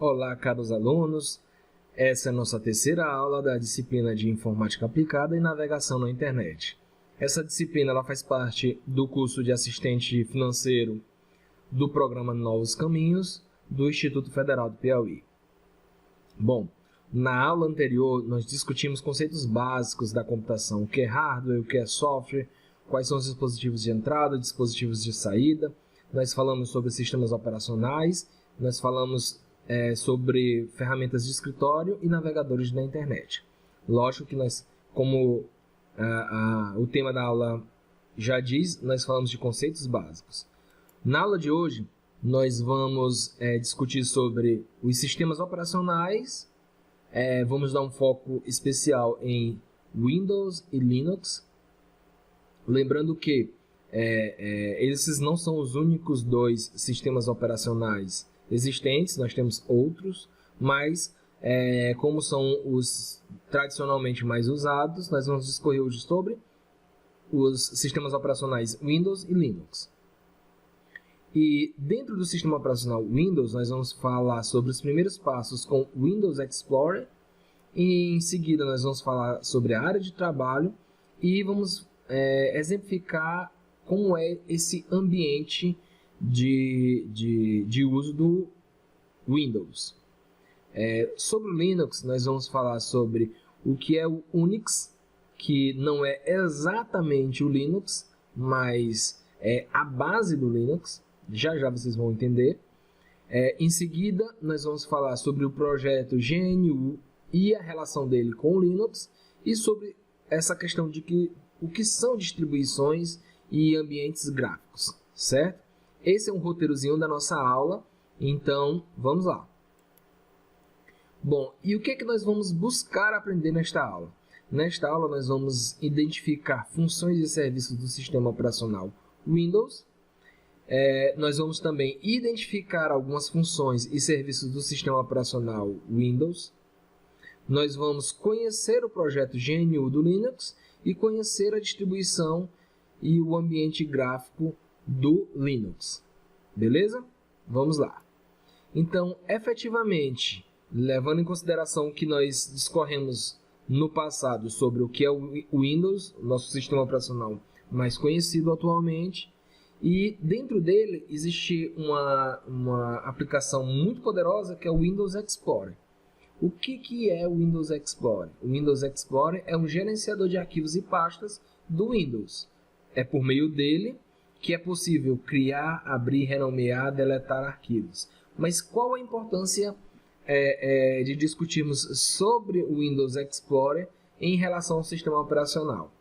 Olá, caros alunos. Essa é a nossa terceira aula da disciplina de Informática Aplicada e Navegação na Internet. Essa disciplina ela faz parte do curso de Assistente Financeiro do Programa Novos Caminhos do Instituto Federal do Piauí. Bom, na aula anterior nós discutimos conceitos básicos da computação, o que é hardware, o que é software, quais são os dispositivos de entrada, dispositivos de saída. Nós falamos sobre sistemas operacionais, nós falamos sobre ferramentas de escritório e navegadores na internet. Lógico que nós, como o tema da aula já diz, nós falamos de conceitos básicos. Na aula de hoje, nós vamos discutir sobre os sistemas operacionais, vamos dar um foco especial em Windows e Linux. Lembrando que esses não são os únicos dois sistemas operacionais existentes, nós temos outros, mas como são os tradicionalmente mais usados, nós vamos discorrer hoje sobre os sistemas operacionais Windows e Linux. E dentro do sistema operacional Windows, nós vamos falar sobre os primeiros passos com Windows Explorer, e em seguida nós vamos falar sobre a área de trabalho e vamos exemplificar como é esse ambiente de uso do Windows. Sobre o Linux, nós vamos falar sobre o que é o Unix, que não é exatamente o Linux, mas é a base do Linux. Já já vocês vão entender. Em seguida, nós vamos falar sobre o projeto GNU e a relação dele com o Linux, e sobre essa questão de o que são distribuições e ambientes gráficos, certo? Esse é um roteirozinho da nossa aula, então vamos lá. Bom, e o que é que nós vamos buscar aprender nesta aula? Nesta aula nós vamos identificar funções e serviços do sistema operacional Windows. Nós vamos também identificar algumas funções e serviços do sistema operacional Windows. Nós vamos conhecer o projeto GNU do Linux e conhecer a distribuição e o ambiente gráfico do Linux. Beleza? Vamos lá. Então, efetivamente, levando em consideração que nós discorremos no passado sobre o que é o Windows, nosso sistema operacional mais conhecido atualmente, e dentro dele existe uma aplicação muito poderosa que é o Windows Explorer. O que é o Windows Explorer? O Windows Explorer é um gerenciador de arquivos e pastas do Windows. É por meio dele que é possível criar, abrir, renomear, deletar arquivos. Mas qual a importância de discutirmos sobre o Windows Explorer em relação ao sistema operacional?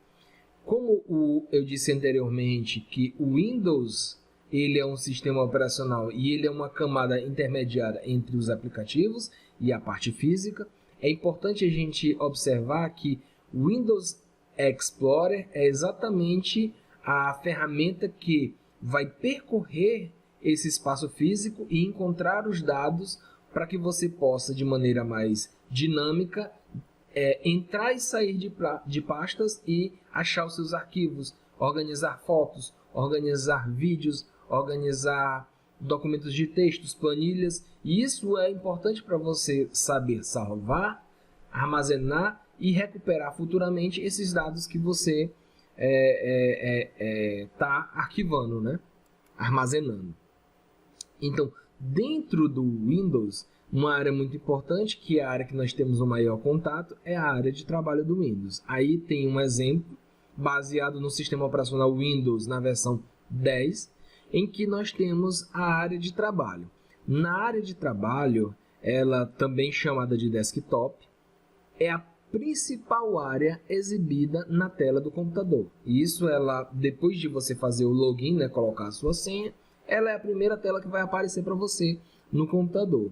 Como eu disse anteriormente que o Windows ele é um sistema operacional e ele é uma camada intermediária entre os aplicativos e a parte física, é importante a gente observar que o Windows Explorer é exatamente a ferramenta que vai percorrer esse espaço físico e encontrar os dados para que você possa, de maneira mais dinâmica, entrar e sair de pastas e achar os seus arquivos, organizar fotos, organizar vídeos, organizar documentos de textos, planilhas. E isso é importante para você saber salvar, armazenar e recuperar futuramente esses dados que você está arquivando, né? Armazenando. Então, dentro do Windows, uma área muito importante, que é a área que nós temos o maior contato, é a área de trabalho do Windows. Aí tem um exemplo baseado no sistema operacional Windows na versão 10, em que nós temos a área de trabalho. Na área de trabalho, ela também chamada de desktop, é a principal área exibida na tela do computador. E isso, depois de você fazer o login, né, colocar a sua senha, ela é a primeira tela que vai aparecer para você no computador.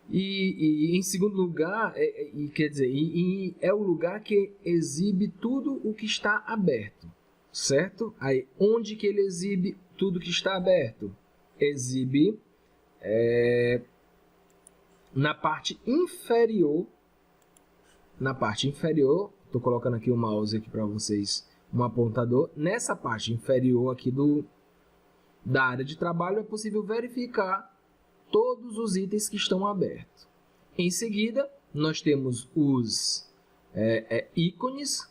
E em segundo lugar, é o lugar que exibe tudo o que está aberto, certo? Aí, onde que ele exibe tudo que está aberto? Exibe na parte inferior. Estou colocando aqui o mouse aqui para vocês, um apontador. Nessa parte inferior aqui da área de trabalho é possível verificar todos os itens que estão abertos. Em seguida, nós temos os ícones.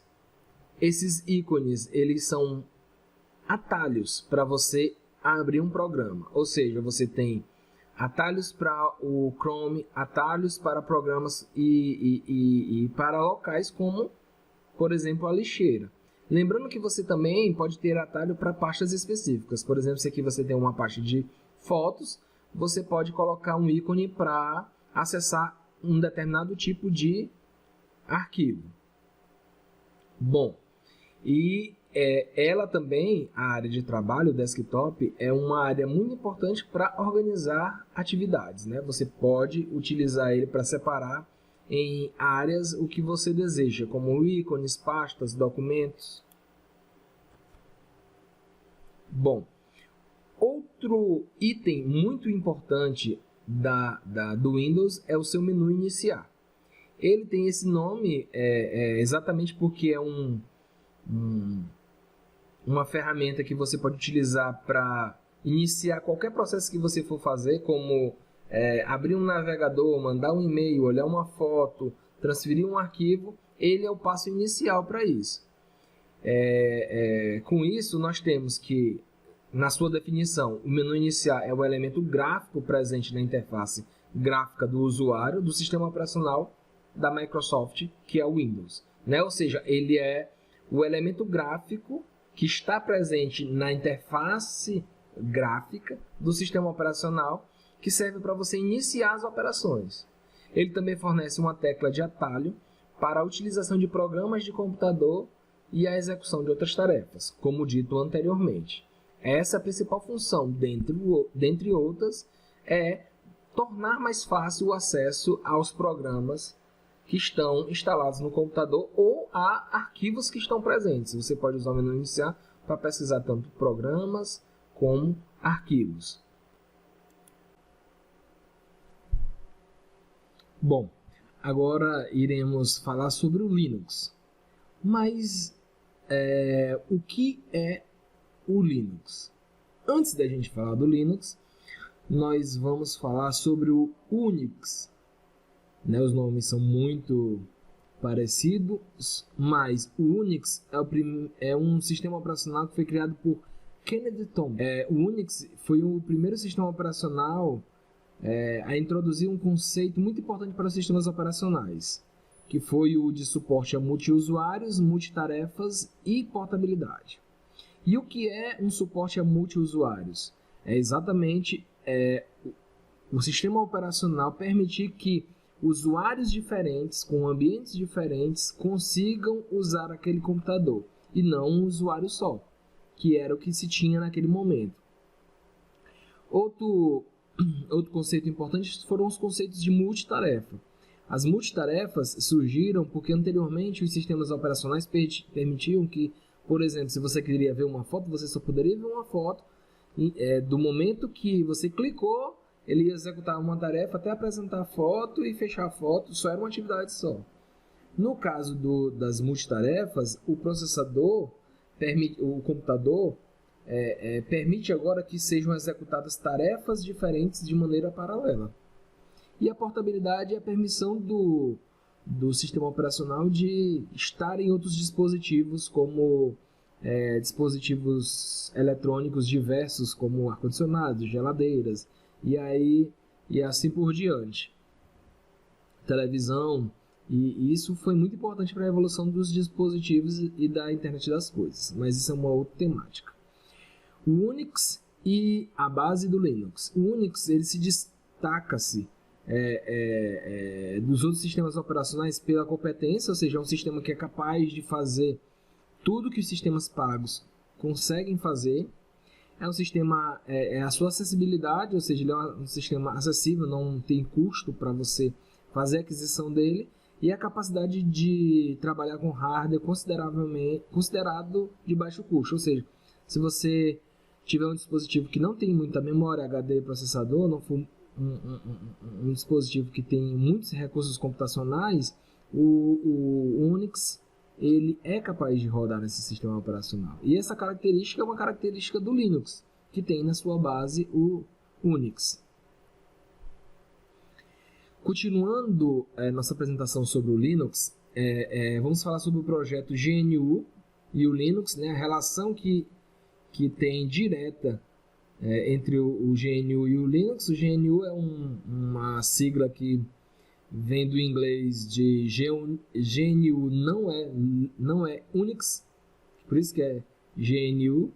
Esses ícones, eles são atalhos para você abrir um programa. Ou seja, você tem atalhos para o Chrome, atalhos para programas e para locais como, por exemplo, a lixeira. Lembrando que você também pode ter atalho para pastas específicas. Por exemplo, se aqui você tem uma pasta de fotos, você pode colocar um ícone para acessar um determinado tipo de arquivo. Bom, e ela também, a área de trabalho, o desktop, é uma área muito importante para organizar atividades, né? Você pode utilizar ele para separar em áreas o que você deseja, como ícones, pastas, documentos. Bom, outro item muito importante do Windows é o seu menu iniciar. Ele tem esse nome exatamente porque é uma ferramenta que você pode utilizar para iniciar qualquer processo que você for fazer, como abrir um navegador, mandar um e-mail, olhar uma foto, transferir um arquivo. Ele é o passo inicial para isso. Com isso, nós temos que, na sua definição, o menu iniciar é o elemento gráfico presente na interface gráfica do usuário do sistema operacional da Microsoft, que é o Windows, né? Ou seja, ele é o elemento gráfico que está presente na interface gráfica do sistema operacional, que serve para você iniciar as operações. Ele também fornece uma tecla de atalho para a utilização de programas de computador e a execução de outras tarefas, como dito anteriormente. Essa é a principal função, dentre outras, é tornar mais fácil o acesso aos programas que estão instalados no computador ou a arquivos que estão presentes. Você pode usar o menu iniciar para pesquisar tanto programas como arquivos. Bom, agora iremos falar sobre o Linux. Mas o que é o Linux? Antes da gente falar do Linux, nós vamos falar sobre o Unix. Os nomes são muito parecidos, mas o Unix é um sistema operacional que foi criado por Kennedy Thompson. O Unix foi o primeiro sistema operacional a introduzir um conceito muito importante para os sistemas operacionais, que foi o de suporte a multiusuários, multitarefas e portabilidade. E o que é um suporte a multiusuários? É exatamente o sistema operacional permitir que usuários diferentes, com ambientes diferentes, consigam usar aquele computador, e não um usuário só, que era o que se tinha naquele momento. Outro conceito importante foram os conceitos de multitarefa. As multitarefas surgiram porque anteriormente os sistemas operacionais permitiam que, por exemplo, se você queria ver uma foto, você só poderia ver uma foto do momento que você clicou. Ele ia executar uma tarefa até apresentar a foto e fechar a foto, só era uma atividade só. No caso das multitarefas, o processador, o computador, permite agora que sejam executadas tarefas diferentes de maneira paralela. E a portabilidade é a permissão do sistema operacional de estar em outros dispositivos, como dispositivos eletrônicos diversos, como ar-condicionados, geladeiras, e assim por diante. Televisão, e isso foi muito importante para a evolução dos dispositivos e da internet das coisas, mas isso é uma outra temática. O Unix e a base do Linux. O Unix ele se destaca-se dos outros sistemas operacionais pela competência, ou seja, é um sistema que é capaz de fazer tudo que os sistemas pagos conseguem fazer. É um sistema, a sua acessibilidade, ou seja, ele é um sistema acessível, não tem custo para você fazer a aquisição dele, e a capacidade de trabalhar com hardware considerado de baixo custo, ou seja, se você tiver um dispositivo que não tem muita memória, HD, processador, não for um dispositivo que tem muitos recursos computacionais, o Unix ele é capaz de rodar nesse sistema operacional. E essa característica é uma característica do Linux, que tem na sua base o Unix. Continuando nossa apresentação sobre o Linux, vamos falar sobre o projeto GNU e o Linux, né? A relação que tem direta entre o GNU e o Linux. O GNU é uma sigla que vem do inglês de GNU, não é Unix, por isso que é GNU.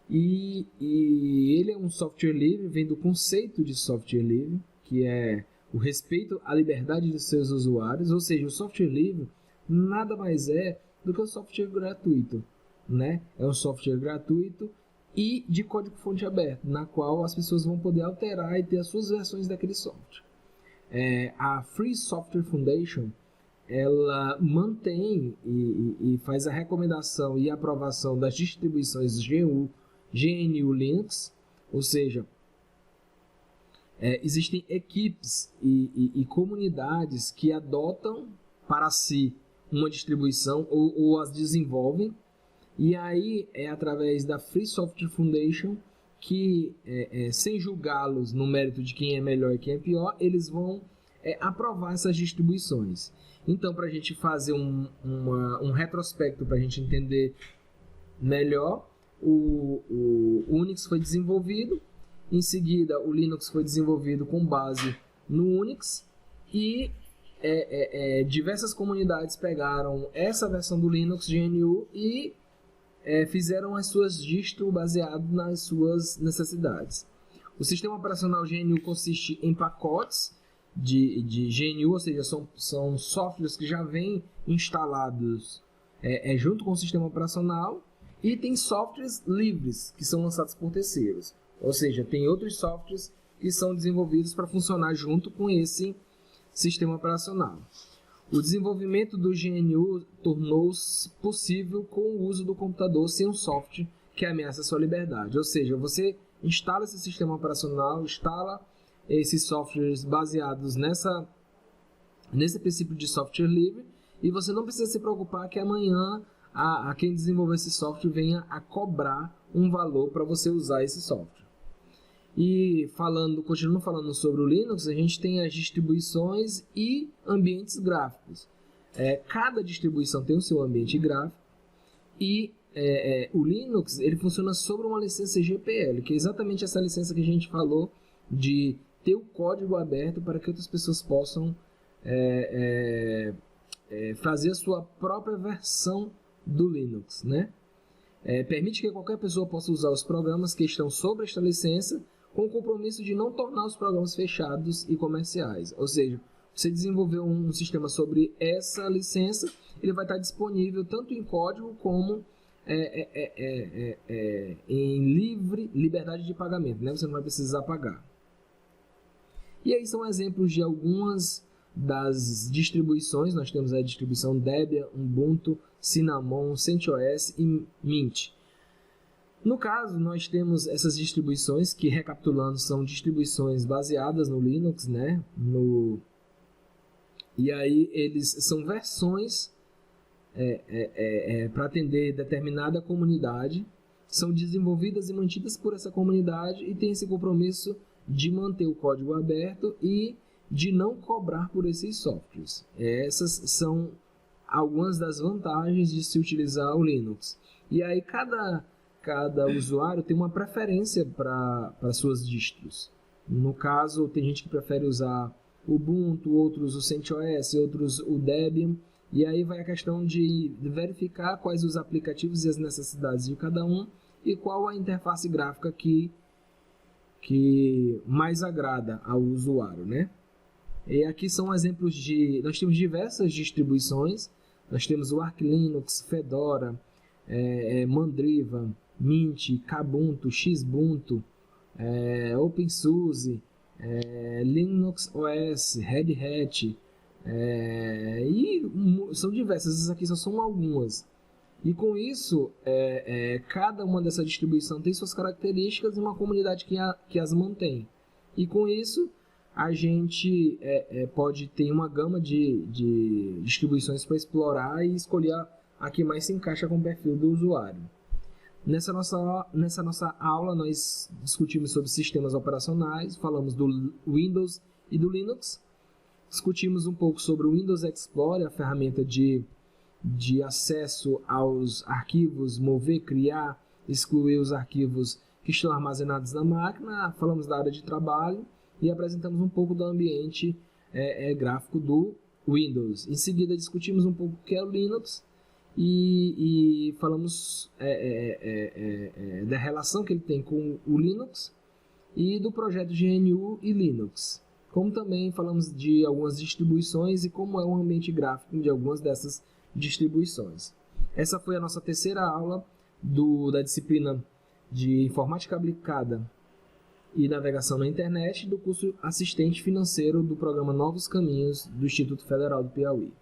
E ele é um software livre, vem do conceito de software livre, que é o respeito à liberdade de seus usuários. Ou seja, o software livre nada mais é do que um software gratuito, né? É um software gratuito e de código-fonte aberto, na qual as pessoas vão poder alterar e ter as suas versões daquele software. A Free Software Foundation, ela mantém e faz a recomendação e aprovação das distribuições GNU Linux, ou seja, existem equipes e comunidades que adotam para si uma distribuição ou as desenvolvem, e aí é através da Free Software Foundation que, sem julgá-los no mérito de quem é melhor e quem é pior, eles vão aprovar essas distribuições. Então, para a gente fazer um retrospecto, para a gente entender melhor, o Unix foi desenvolvido, em seguida o Linux foi desenvolvido com base no Unix, e diversas comunidades pegaram essa versão do Linux GNU e fizeram as suas distros baseado nas suas necessidades. O sistema operacional GNU consiste em pacotes de GNU, ou seja, são softwares que já vêm instalados junto com o sistema operacional, e tem softwares livres que são lançados por terceiros, ou seja, tem outros softwares que são desenvolvidos para funcionar junto com esse sistema operacional. O desenvolvimento do GNU tornou-se possível com o uso do computador sem um software que ameaça a sua liberdade, ou seja, você instala esse sistema operacional, instala esses softwares baseados nesse princípio de software livre, e você não precisa se preocupar que amanhã a quem desenvolver esse software venha a cobrar um valor para você usar esse software. E continuando falando sobre o Linux, a gente tem as distribuições e ambientes gráficos. Cada distribuição tem o seu ambiente gráfico, e o Linux ele funciona sobre uma licença GPL, que é exatamente essa licença que a gente falou de ter o código aberto para que outras pessoas possam fazer a sua própria versão do Linux, né? Permite que qualquer pessoa possa usar os programas que estão sobre esta licença, com o compromisso de não tornar os programas fechados e comerciais. Ou seja, você desenvolveu um sistema sobre essa licença, ele vai estar disponível tanto em código como em liberdade de pagamento, né? Você não vai precisar pagar. E aí são exemplos de algumas das distribuições. Nós temos a distribuição Debian, Ubuntu, Cinnamon, CentOS e Mint. No caso, nós temos essas distribuições que, recapitulando, são distribuições baseadas no Linux, né? E aí eles são versões para atender determinada comunidade, são desenvolvidas e mantidas por essa comunidade e tem esse compromisso de manter o código aberto e de não cobrar por esses softwares. Essas são algumas das vantagens de se utilizar o Linux. E aí cada usuário tem uma preferência para suas distros. No caso, tem gente que prefere usar o Ubuntu, outros o CentOS, outros o Debian. E aí vai a questão de verificar quais os aplicativos e as necessidades de cada um e qual a interface gráfica que mais agrada ao usuário, né? E aqui são exemplos nós temos diversas distribuições. Nós temos o Arch Linux, Fedora, Mandriva, Mint, Kubuntu, Xubuntu, OpenSUSE, Linux OS, Red Hat, e são diversas. Essas aqui só são algumas. E com isso, cada uma dessas distribuições tem suas características e uma comunidade que as mantém. E com isso, a gente pode ter uma gama de distribuições para explorar e escolher a que mais se encaixa com o perfil do usuário. Nessa nossa aula, nós discutimos sobre sistemas operacionais, falamos do Windows e do Linux. Discutimos um pouco sobre o Windows Explorer, a ferramenta de acesso aos arquivos, mover, criar, excluir os arquivos que estão armazenados na máquina. Falamos da área de trabalho e apresentamos um pouco do ambiente gráfico do Windows. Em seguida, discutimos um pouco o que é o Linux e falamos da relação que ele tem com o Linux e do projeto GNU e Linux. Como também falamos de algumas distribuições e como é o ambiente gráfico de algumas dessas distribuições. Essa foi a nossa terceira aula da disciplina de Informática Aplicada e Navegação na Internet do curso Assistente Financeiro do programa Novos Caminhos do Instituto Federal do Piauí.